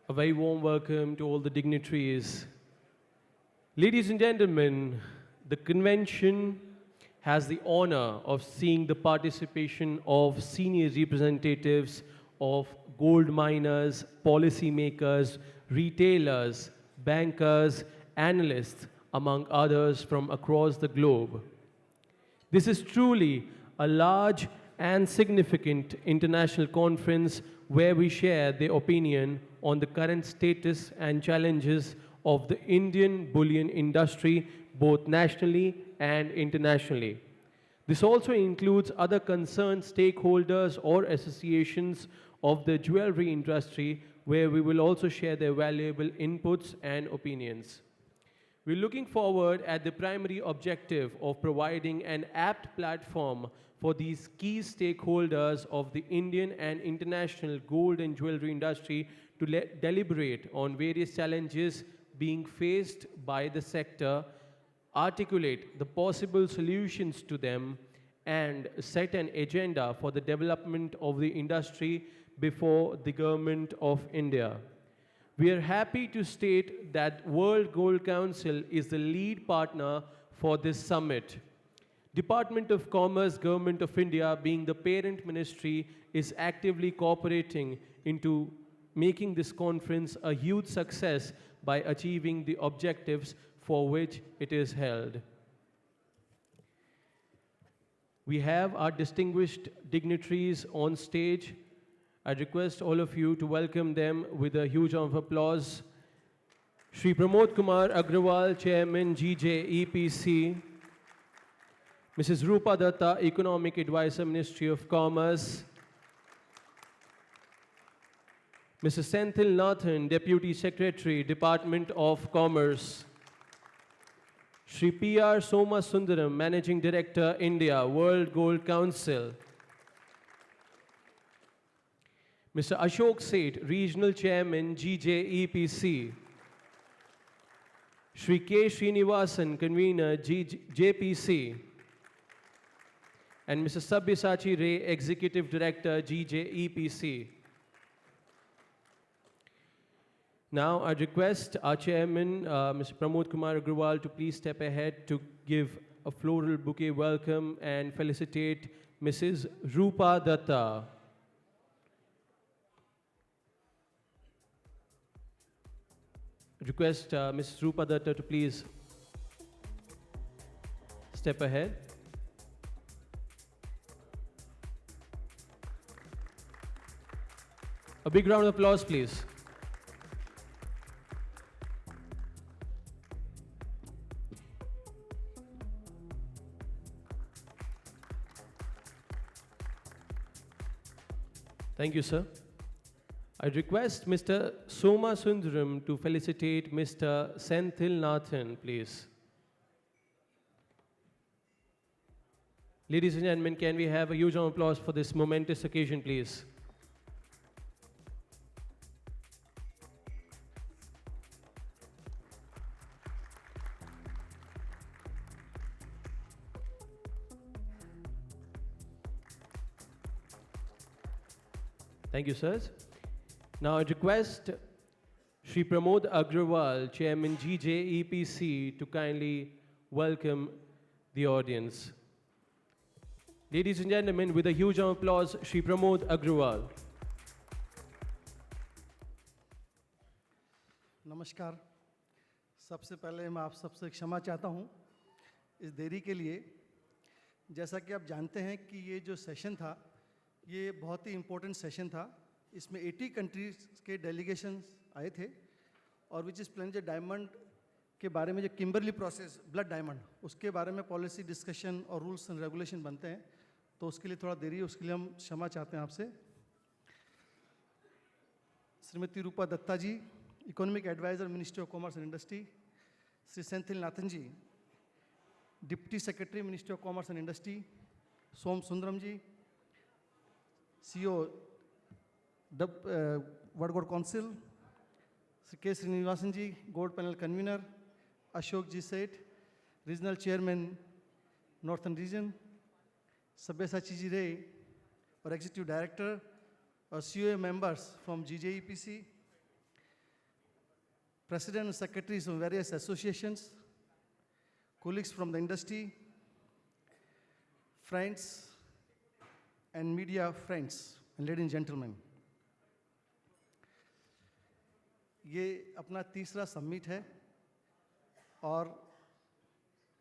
A very warm welcome to all the dignitaries. Ladies and gentlemen, the convention has the honor of seeing the participation of senior representatives of gold miners, policymakers, retailers, bankers, analysts, among others from across the globe. This is truly a large and significant international conference where we share the opinion on the current status and challenges of the Indian bullion industry, both nationally and internationally. This also includes other concerned stakeholders or associations of the jewelry industry, where we will also share their valuable inputs and opinions. We're looking forward at the primary objective of providing an apt platform for these key stakeholders of the Indian and international gold and jewelry industry to deliberate on various challenges being faced by the sector, articulate the possible solutions to them, and set an agenda for the development of the industry before the Government of India. We are happy to state that World Gold Council is the lead partner for this summit. Department of Commerce, Government of India, being the parent ministry, is actively cooperating into making this conference a huge success by achieving the objectives for which it is held. We have our distinguished dignitaries on stage. I request all of you to welcome them with a huge round of applause. Shri Pramod Kumar Agrawal, Chairman, GJEPC. Mrs. Rupa Dutta, Economic Advisor, Ministry of Commerce. Mr. Senthil Nathan, Deputy Secretary, Department of Commerce. Shri P.R. Soma Sundaram, Managing Director, India, World Gold Council. Mr. Ashok Seth, Regional Chairman, GJEPC. Shri K. Srinivasan, Convener, JPC. And Mr. Sabyasachi Ray, Executive Director, GJEPC. Now I request our Chairman, Mr. Pramod Kumar Agrawal, to please step ahead to give a floral bouquet welcome and felicitate Mrs. Rupa Dutta. Request Mrs. Rupa Dutta to please step ahead. A big round of applause, please. Thank you, sir. I request Mr. Soma Sundaram to felicitate Mr. Senthil Nathan, please. Ladies and gentlemen, can we have a huge round of applause for this momentous occasion, please? Thank you, sirs. Now I request Shri Pramod Agrawal, Chairman GJEPC, to kindly welcome the audience. Ladies and gentlemen, with a huge round of applause, Shri Pramod Agrawal. नमस्कार. सबसे पहले मैं आप सबसे क्षमा चाहता हूं इस देरी के लिए. जैसा कि आप जानते हैं कि ये जो सेशन था ये बहुत ही इम्पोर्टेंट सेशन था. इसमें 80 कंट्रीज़ के डेलीगेशंस आए थे और विच इज़ प्लान जो डायमंड के बारे में जो किम्बरली प्रोसेस ब्लड डायमंड उसके बारे में पॉलिसी डिस्कशन और रूल्स एंड रेगुलेशन बनते हैं, तो उसके लिए थोड़ा देरी है, उसके लिए हम क्षमा चाहते हैं आपसे. Shrimati Rupa Datta ji, economic adviser, ministry of commerce and industry. Shri Senthil Nathan ji, deputy secretary, ministry of commerce and industry. Som Sundaram ji, CEO World Gold Council. K. Srinivasan ji, Gold Panel Convener. Ashok G. Seth, Regional Chairman, Northern Region. Sabyasachi Ji Ray, our Executive Director. Our COA members from GJEPC. president and secretaries of various associations, colleagues from the industry, friends, and media friends, and ladies and gentlemen. ये अपना तीसरा summit है और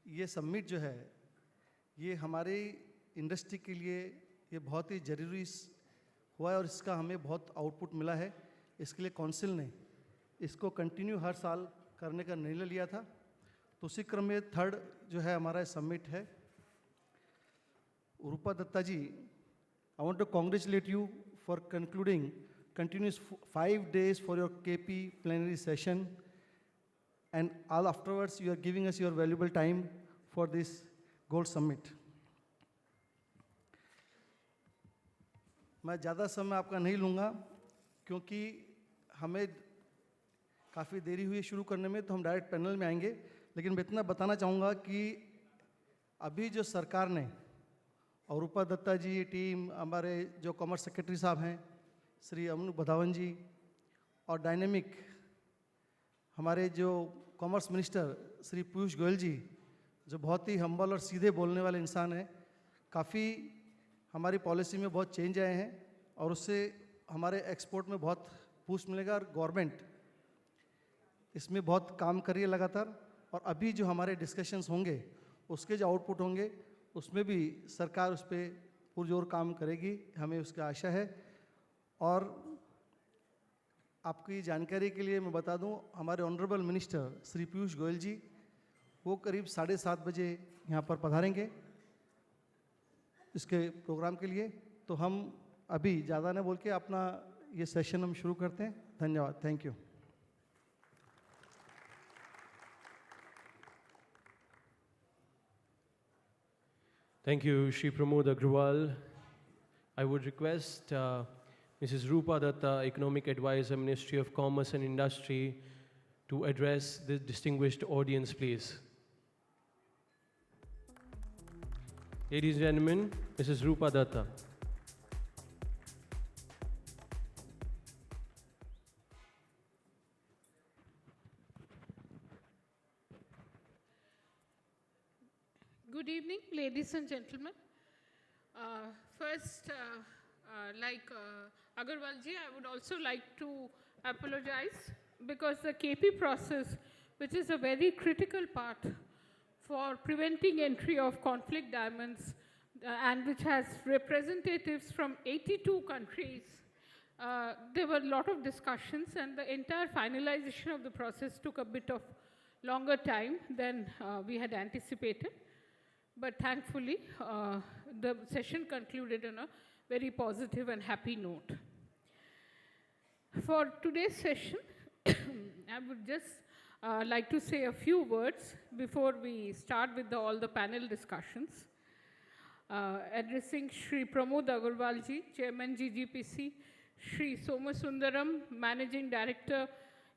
ये summit जो है ये हमारी इंडस्ट्री के लिए ये बहुत ही ज़रूरी हुआ है और इसका हमें बहुत आउटपुट मिला है। इसके लिए काउंसिल ने इसको कंटिन्यू हर साल करने का निर्णय लिया था। तो उसी क्रम में थर्ड जो है हमारा समिट है। Rupa Datta ji, I want to congratulate you for concluding continuous 5 days for your KP plenary session, and all afterwards you are giving us your valuable time for this gold summit. मैं ज़्यादा समय आपका नहीं लूँगा क्योंकि हमें काफ़ी देरी हुई शुरू करने में, तो हम डायरेक्ट पैनल में आएंगे। लेकिन मैं इतना बताना चाहूँगा कि अभी जो सरकार ने और रूपा दत्ता जी टीम, हमारे जो कॉमर्स सेक्रेटरी साहब हैं श्री अमनु बधावन जी, और डायनेमिक हमारे जो कॉमर्स मिनिस्टर श्री पीयूष गोयल जी, जो बहुत ही हम्बल और सीधे बोलने वाले इंसान हैं, काफ़ी हमारी पॉलिसी में बहुत चेंज आए हैं और उससे हमारे एक्सपोर्ट में बहुत बूस्ट मिलेगा और गवर्नमेंट इसमें बहुत काम कर रही है लगातार। और अभी जो हमारे डिस्कशंस होंगे उसके जो आउटपुट होंगे उसमें भी सरकार उस पर पुरजोर काम करेगी, हमें उसकी आशा है। और आपकी जानकारी के लिए मैं बता दूं, हमारे ऑनरेबल मिनिस्टर श्री पीयूष गोयल जी वो करीब 7:30 बजे यहाँ पर पधारेंगे इसके प्रोग्राम के लिए। तो हम अभी ज़्यादा न बोल के अपना ये सेशन हम शुरू करते हैं। धन्यवाद, thank you. Thank you, Shri Pramod Agrawal. I would request Mrs. Rupa Dutta, Economic Advisor, Ministry of Commerce and Industry, to address the distinguished audience, please. Ladies and gentlemen, Mrs. Rupa Dutta. Good evening, ladies and gentlemen. First, like Agrawal ji, I would also like to apologize because the KP process, which is a very critical part for preventing entry of conflict diamonds and which has representatives from 82 countries, there were a lot of discussions and the entire finalization of the process took a bit of longer time than we had anticipated. But thankfully, the session concluded on a very positive and happy note. For today's session, I would just like to say a few words before we start with all the panel discussions. Addressing Shri Pramod Agrawal ji, Chairman GJEPC, Shri Somasundaram, Managing Director,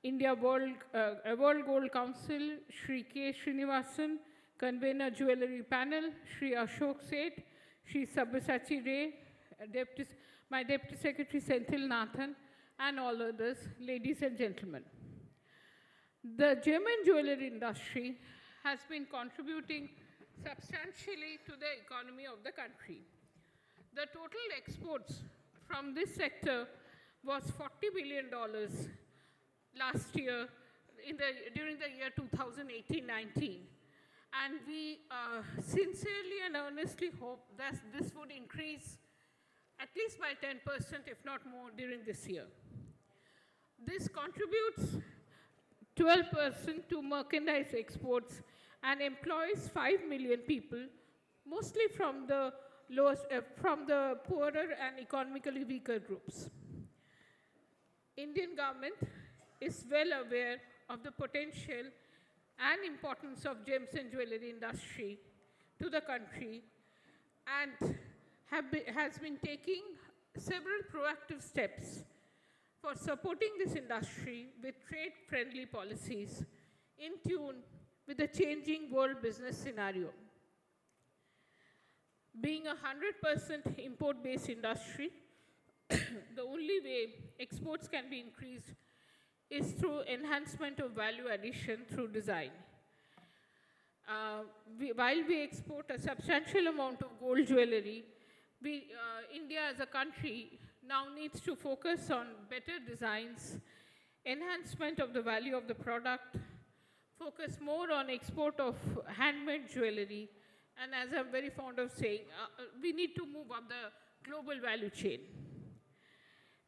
India World Gold Council, Shri K. Srinivasan, Convener Jewellery Panel, Shri Ashok Seth, Shri Sabyasachi Ray, my Deputy Secretary Senthil Nathan, and all others, ladies and gentlemen. The German jewellery industry has been contributing substantially to the economy of the country. The total exports from this sector was $40 billion last year, during the year 2018-19. And we sincerely and earnestly hope that this would increase at least by 10%, if not more, during this year. This contributes 12% to merchandise exports and employs 5 million people, mostly from the poorer and economically weaker groups. Indian government is well aware of the potential and importance of gems and jewellery industry to the country and has been taking several proactive steps for supporting this industry with trade-friendly policies in tune with the changing world business scenario. Being a 100% import-based industry, the only way exports can be increased is through enhancement of value addition through design. While we export a substantial amount of gold jewellery, India as a country now needs to focus on better designs, enhancement of the value of the product, focus more on export of handmade jewellery, and as I'm very fond of saying, we need to move up the global value chain.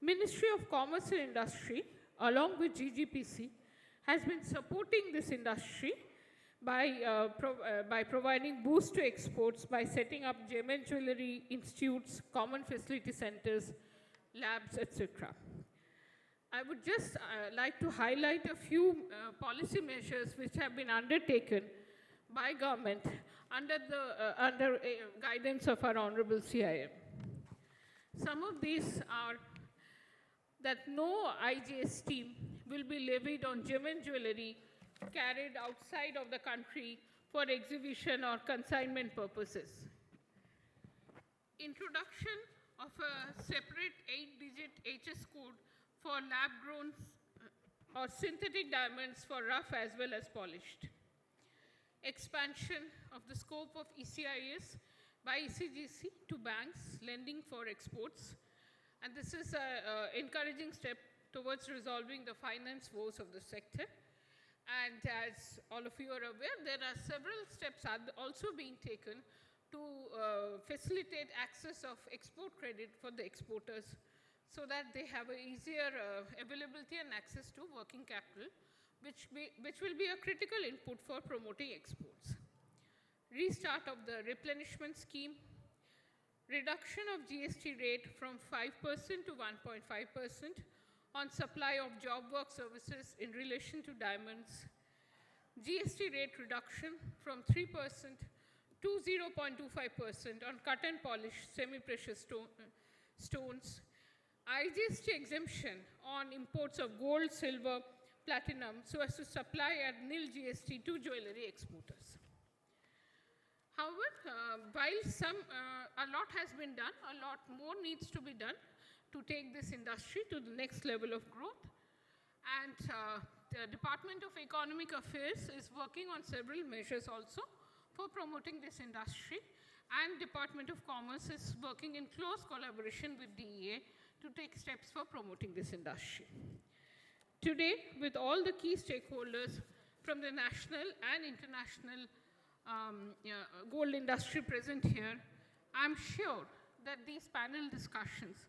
Ministry of Commerce and Industry, along with GJEPC, has been supporting this industry by providing boost to exports by setting up gem and jewellery institutes, common facility centers, labs, etc. I would just like to highlight a few policy measures which have been undertaken by government under guidance of our Honorable CIM. Some of these are that no IGST will be levied on gem and jewellery carried outside of the country for exhibition or consignment purposes. Introduction of a separate 8-digit HS code for lab-grown or synthetic diamonds for rough as well as polished. Expansion of the scope of ECIS by ECGC to banks lending for exports. And this is an encouraging step towards resolving the finance woes of the sector. And as all of you are aware, there are several steps also being taken to facilitate access of export credit for the exporters so that they have an easier availability and access to working capital, which will be a critical input for promoting exports. Restart of the replenishment scheme, reduction of GST rate from 5% to 1.5% on supply of job work services in relation to diamonds, GST rate reduction from 3% to 0.25% on cut and polished semi-precious stones, IGST exemption on imports of gold, silver, platinum so as to supply at nil GST to jewellery exporters. However, while a lot has been done, a lot more needs to be done to take this industry to the next level of growth. And the Department of Economic Affairs is working on several measures also for promoting this industry. And Department of Commerce is working in close collaboration with DEA to take steps for promoting this industry. Today, with all the key stakeholders from the national and international gold industry present here, I'm sure that these panel discussions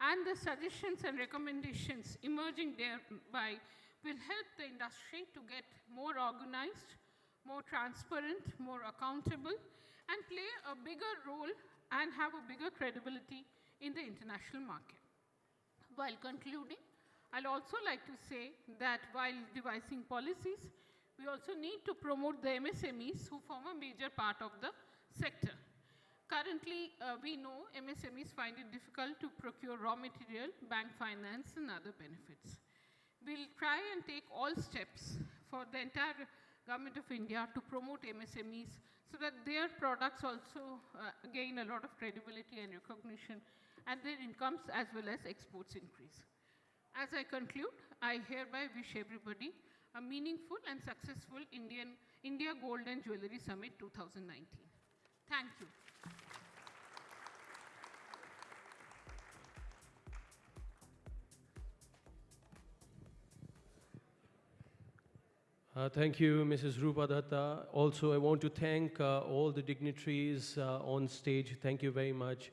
and the suggestions and recommendations emerging thereby will help the industry to get more organized, more transparent, more accountable, and play a bigger role and have a bigger credibility in the international market. While concluding, I'd also like to say that while devising policies, we also need to promote the MSMEs who form a major part of the sector. Currently, we know MSMEs find it difficult to procure raw material, bank finance, and other benefits. We'll try and take all steps for the entire Government of India to promote MSMEs so that their products also gain a lot of credibility and recognition, and their incomes as well as exports increase. As I conclude, I hereby wish everybody a meaningful and successful India Gold and Jewellery Summit 2019. Thank you. Thank you, Mrs. Rupa Dutta. Also, I want to thank all the dignitaries on stage. Thank you very much.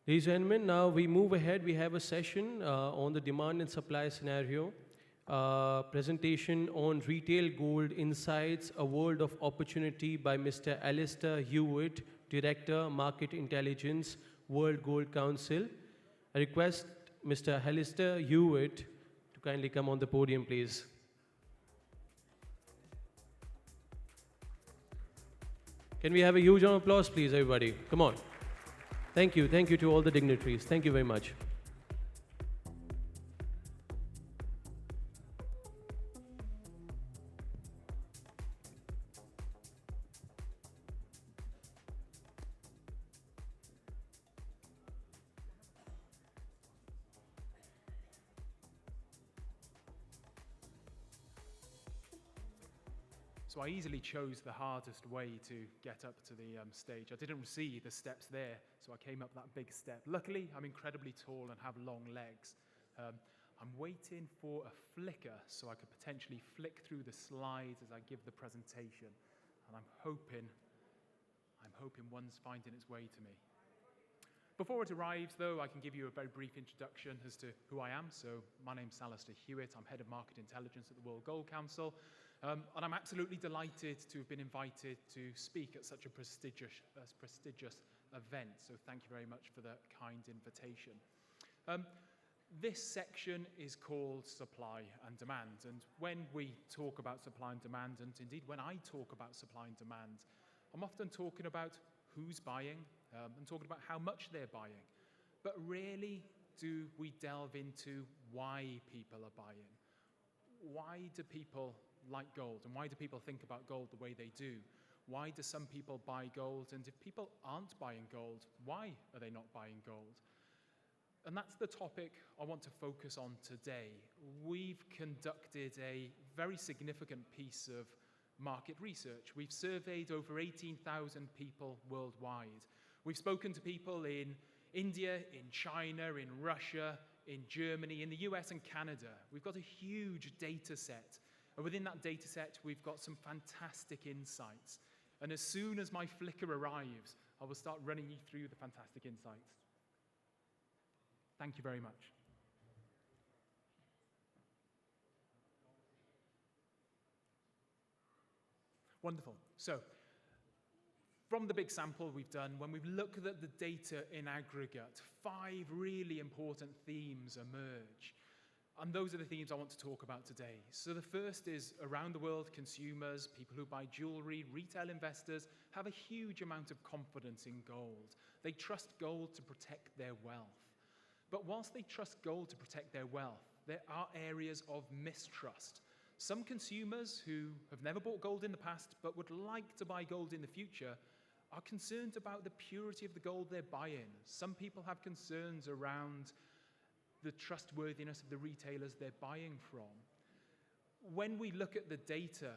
Ladies and gentlemen, now we move ahead. We have a session on the demand and supply scenario, presentation on retail gold insights, a world of opportunity by Mr. Alistair Hewitt, Director, Market Intelligence, World Gold Council. I request Mr. Alistair Hewitt to kindly come on the podium, please. Can we have a huge round of applause, please, everybody? Come on. Thank you to all the dignitaries. Thank you very much. So I easily chose the hardest way to get up to the stage. I didn't see the steps there, so I came up that big step. Luckily, I'm incredibly tall and have long legs. I'm waiting for a flicker so I could potentially flick through the slides as I give the presentation. And I'm hoping one's finding its way to me. Before it arrives, though, I can give you a very brief introduction as to who I am. So my name's Alistair Hewitt. I'm Head of Market Intelligence at the World Gold Council. And I'm absolutely delighted to have been invited to speak at such a prestigious event. So thank you very much for the kind invitation. This section is called supply and demand. And when we talk about supply and demand, and indeed when I talk about supply and demand, I'm often talking about who's buying and talking about how much they're buying. But rarely do we delve into why people are buying. Why do people like gold? And why do people think about gold the way they do? Why do some people buy gold? And if people aren't buying gold, why are they not buying gold? And that's the topic I want to focus on today. We've conducted a very significant piece of market research. We've surveyed over 18,000 people worldwide. We've spoken to people in India, in China, in Russia, in Germany, in the US and Canada. We've got a huge data set. And within that data set, we've got some fantastic insights. And as soon as my flicker arrives, I will start running you through the fantastic insights. Thank you very much. Wonderful. So, from the big sample we've done, when we've looked at the data in aggregate, 5 really important themes emerge. And those are the themes I want to talk about today. So the first is around the world, consumers, people who buy jewelry, retail investors have a huge amount of confidence in gold. They trust gold to protect their wealth. But whilst they trust gold to protect their wealth, there are areas of mistrust. Some consumers who have never bought gold in the past but would like to buy gold in the future are concerned about the purity of the gold they're buying. Some people have concerns around the trustworthiness of the retailers they're buying from. When we look at the data,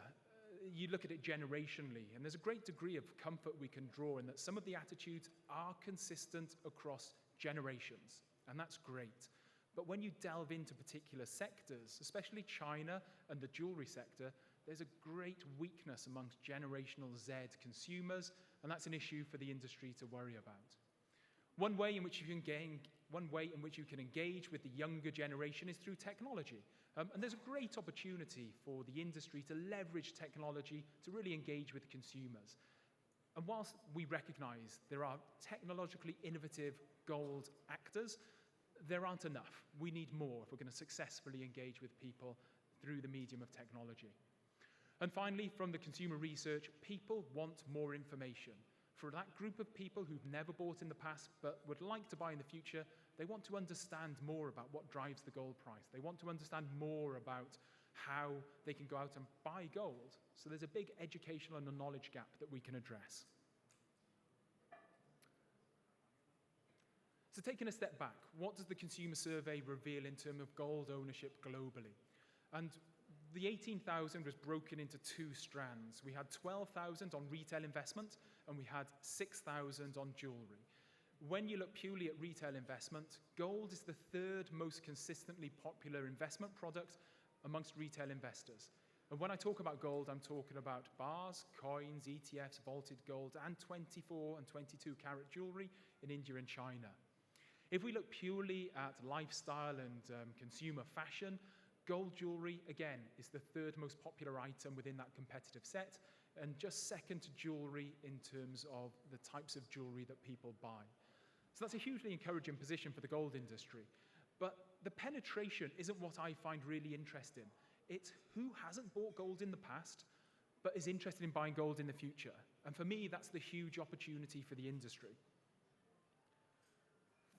you look at it generationally, and there's a great degree of comfort we can draw in that some of the attitudes are consistent across generations, and that's great. But when you delve into particular sectors, especially China and the jewelry sector, there's a great weakness amongst generational Z consumers, and that's an issue for the industry to worry about. One way in which you can engage with the younger generation is through technology. And there's a great opportunity for the industry to leverage technology to really engage with consumers. And whilst we recognize there are technologically innovative gold actors, there aren't enough. We need more if we're going to successfully engage with people through the medium of technology. And finally, from the consumer research, people want more information. For that group of people who've never bought in the past but would like to buy in the future, they want to understand more about what drives the gold price. They want to understand more about how they can go out and buy gold. So there's a big educational and a knowledge gap that we can address. So taking a step back, what does the consumer survey reveal in terms of gold ownership globally? And the 18,000 was broken into 2 strands. We had 12,000 on retail investment, and we had 6,000 on jewelry. When you look purely at retail investment, gold is the 3rd most consistently popular investment product amongst retail investors. And when I talk about gold, I'm talking about bars, coins, ETFs, vaulted gold, and 24 and 22 carat jewelry in India and China. If we look purely at lifestyle and consumer fashion, gold jewelry, again, is the 3rd most popular item within that competitive set, and just second to jewelry in terms of the types of jewelry that people buy. So that's a hugely encouraging position for the gold industry. But the penetration isn't what I find really interesting. It's who hasn't bought gold in the past, but is interested in buying gold in the future. And for me, that's the huge opportunity for the industry.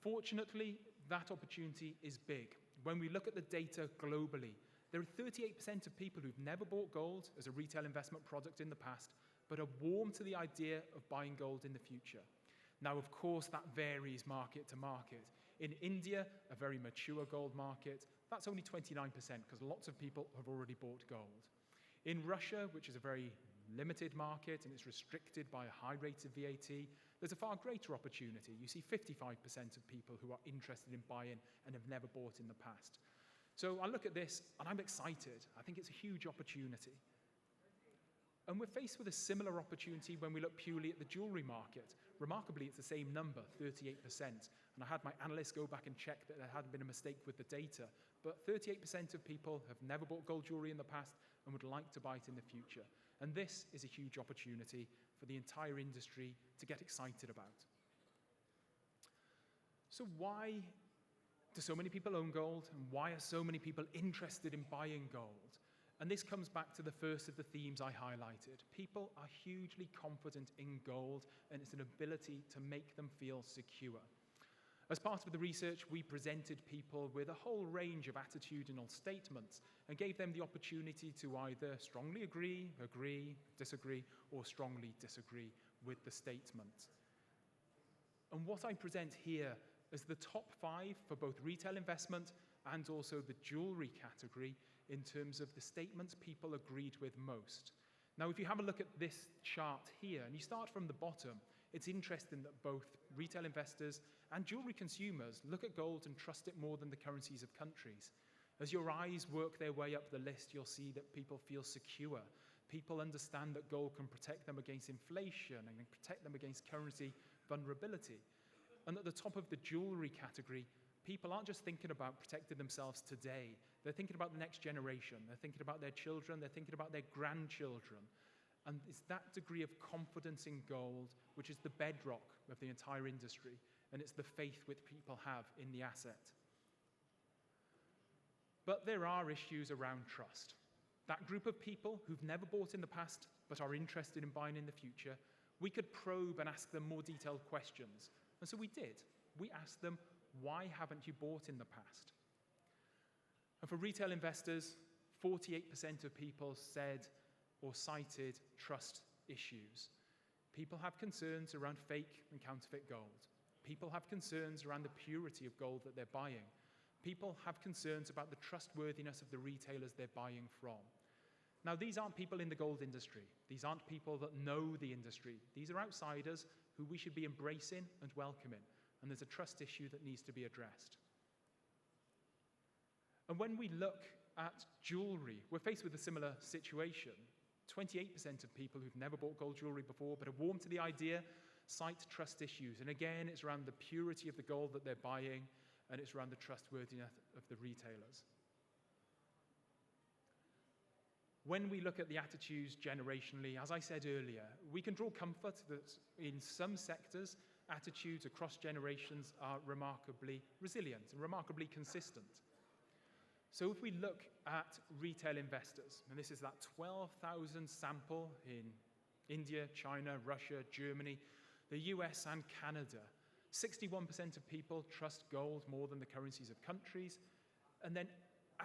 Fortunately, that opportunity is big. When we look at the data globally, there are 38% of people who've never bought gold as a retail investment product in the past, but are warm to the idea of buying gold in the future. Now, of course, that varies market to market. In India, a very mature gold market, that's only 29% because lots of people have already bought gold. In Russia, which is a very limited market and it's restricted by a high rate of VAT, there's a far greater opportunity. You see 55% of people who are interested in buying and have never bought in the past. So I look at this and I'm excited. I think it's a huge opportunity. And we're faced with a similar opportunity when we look purely at the jewellery market. Remarkably, it's the same number, 38%. And I had my analysts go back and check that there hadn't been a mistake with the data. But 38% of people have never bought gold jewellery in the past and would like to buy it in the future. And this is a huge opportunity for the entire industry to get excited about. So why do so many people own gold? And why are so many people interested in buying gold? And this comes back to the first of the themes I highlighted. People are hugely confident in gold and its ability to make them feel secure. As part of the research, we presented people with a whole range of attitudinal statements and gave them the opportunity to either strongly agree, disagree, or strongly disagree with the statement. And what I present here is the top 5 for both retail investment and also the jewellery category in terms of the statements people agreed with most. Now, if you have a look at this chart here, and you start from the bottom, it's interesting that both retail investors and jewellery consumers look at gold and trust it more than the currencies of countries. As your eyes work their way up the list, you'll see that people feel secure. People understand that gold can protect them against inflation and can protect them against currency vulnerability. And at the top of the jewellery category, people aren't just thinking about protecting themselves today. They're thinking about the next generation. They're thinking about their children. They're thinking about their grandchildren. And it's that degree of confidence in gold which is the bedrock of the entire industry, and it's the faith which people have in the asset. But there are issues around trust. That group of people who've never bought in the past but are interested in buying in the future, we could probe and ask them more detailed questions. And so we did. We asked them, why haven't you bought in the past? And for retail investors, 48% of people said or cited trust issues. People have concerns around fake and counterfeit gold. People have concerns around the purity of gold that they're buying. People have concerns about the trustworthiness of the retailers they're buying from. Now, these aren't people in the gold industry. These aren't people that know the industry. These are outsiders who we should be embracing and welcoming. And there's a trust issue that needs to be addressed. And when we look at jewellery, we're faced with a similar situation. 28% of people who've never bought gold jewellery before but are warm to the idea cite trust issues. And again, it's around the purity of the gold that they're buying, and it's around the trustworthiness of the retailers. When we look at the attitudes generationally, as I said earlier, we can draw comfort that in some sectors, attitudes across generations are remarkably resilient and remarkably consistent. So if we look at retail investors, and this is that 12,000 sample in India, China, Russia, Germany, the US and Canada, 61% of people trust gold more than the currencies of countries. And then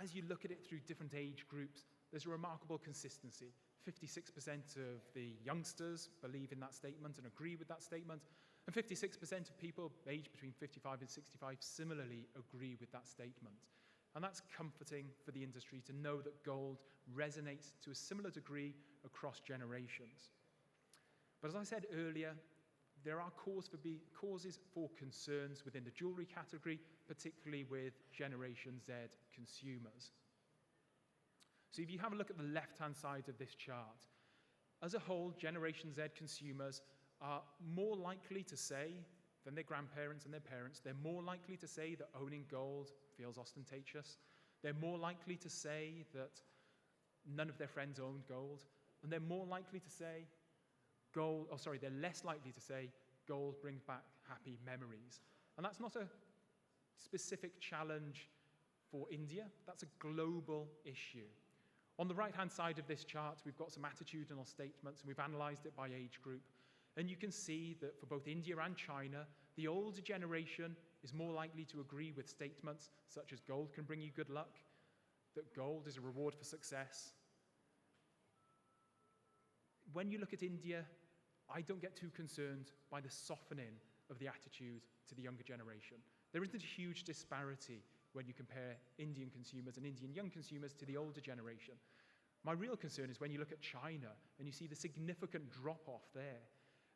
as you look at it through different age groups, there's a remarkable consistency. 56% of the youngsters believe in that statement and agree with that statement, and 56% of people aged between 55 and 65 similarly agree with that statement. And that's comforting for the industry to know that gold resonates to a similar degree across generations. But as I said earlier, there are causes for concerns within the jewellery category, particularly with Generation Z consumers. So if you have a look at the left-hand side of this chart, as a whole, Generation Z consumers are more likely to say than their grandparents and their parents. They're more likely to say that owning gold feels ostentatious. They're more likely to say that none of their friends owned gold. And they're more likely to say they're less likely to say gold brings back happy memories. And that's not a specific challenge for India. That's a global issue. On the right-hand side of this chart, we've got some attitudinal statements, and we've analysed it by age group. And you can see that for both India and China, the older generation is more likely to agree with statements such as gold can bring you good luck, that gold is a reward for success. When you look at India, I don't get too concerned by the softening of the attitude to the younger generation. There isn't a huge disparity when you compare Indian consumers and Indian young consumers to the older generation. My real concern is when you look at China and you see the significant drop-off there.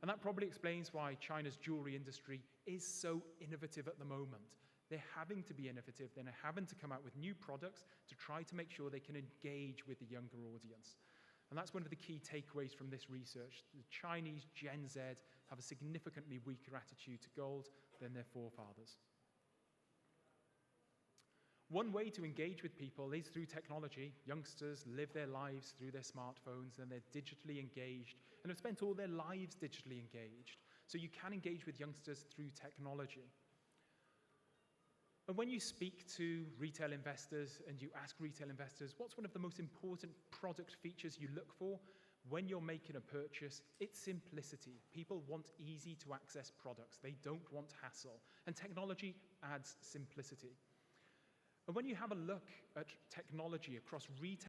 And that probably explains why China's jewelry industry is so innovative at the moment. They're having to be innovative, they're having to come out with new products to try to make sure they can engage with the younger audience. And that's one of the key takeaways from this research. The Chinese Gen Z have a significantly weaker attitude to gold than their forefathers. One way to engage with people is through technology. Youngsters live their lives through their smartphones and they're digitally engaged and have spent all their lives digitally engaged. So you can engage with youngsters through technology. And when you speak to retail investors and you ask retail investors, what's one of the most important product features you look for when you're making a purchase? It's simplicity. People want easy to access products. They don't want hassle. And technology adds simplicity. And when you have a look at technology across retail